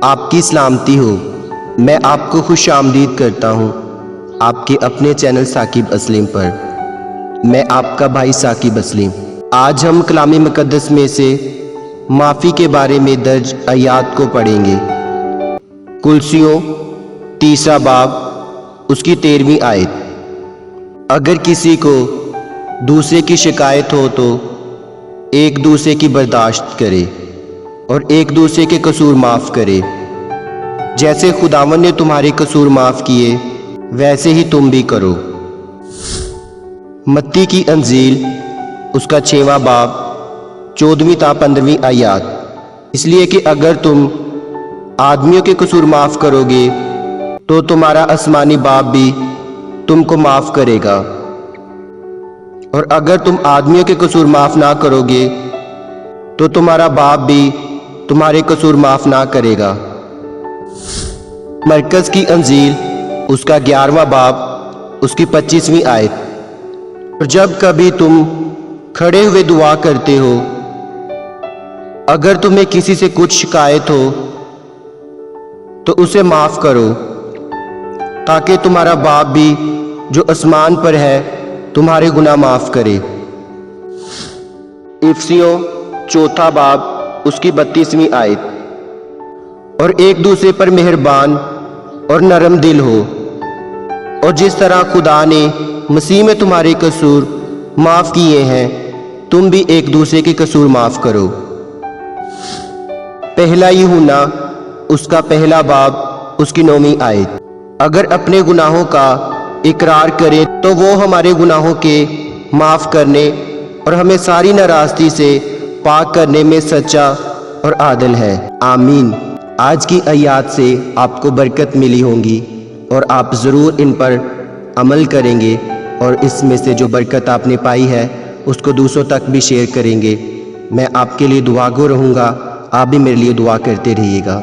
آپ کی سلامتی ہو۔ میں آپ کو خوش آمدید کرتا ہوں آپ کے اپنے چینل ثاقب اسلم پر۔ میں آپ کا بھائی ثاقب اسلم۔ آج ہم کلام مقدس میں سے معافی کے بارے میں درج آیات کو پڑھیں گے۔ کلسیوں 3 باب اس کی 13ویں آیت۔ اگر کسی کو دوسرے کی شکایت ہو تو ایک دوسرے کی برداشت کرے اور ایک دوسرے کے قصور معاف کرے، جیسے خداوند نے تمہارے قصور معاف کیے ویسے ہی تم بھی کرو۔ متی کی انجیل اس کا 6واں باب 14ویں تا 15ویں آیات۔ اس لیے کہ اگر تم آدمیوں کے قصور معاف کرو گے تو تمہارا آسمانی باپ بھی تم کو معاف کرے گا، اور اگر تم آدمیوں کے قصور معاف نہ کرو گے تو تمہارا باپ بھی تمہارے قصور معاف نہ کرے گا۔ مرکز کی انجیل اس کا 11واں باب اس کی 25ویں آیت۔ اور جب کبھی تم کھڑے ہوئے دعا کرتے ہو، اگر تمہیں کسی سے کچھ شکایت ہو تو اسے معاف کرو، تاکہ تمہارا باپ بھی جو آسمان پر ہے تمہارے گناہ معاف کرے۔ افسیوں 4 باب اس کی 32ویں آیت۔ اور ایک دوسرے پر مہربان اور نرم دل ہو، اور جس طرح خدا نے مسیح میں تمہارے قصور معاف کیے ہیں تم بھی ایک دوسرے کے قصور معاف کرو۔ پہلا یوحنا اس کا 1 باب اس کی 9ویں آیت۔ اگر اپنے گناہوں کا اقرار کریں تو وہ ہمارے گناہوں کے معاف کرنے اور ہمیں ساری ناراضگی سے پاک کرنے میں سچا اور عادل ہے۔ آمین۔ آج کی آیات سے آپ کو برکت ملی ہوں گی اور آپ ضرور ان پر عمل کریں گے، اور اس میں سے جو برکت آپ نے پائی ہے اس کو دوسروں تک بھی شیئر کریں گے۔ میں آپ کے لیے دعا گو رہوں گا، آپ بھی میرے لیے دعا کرتے رہیے گا۔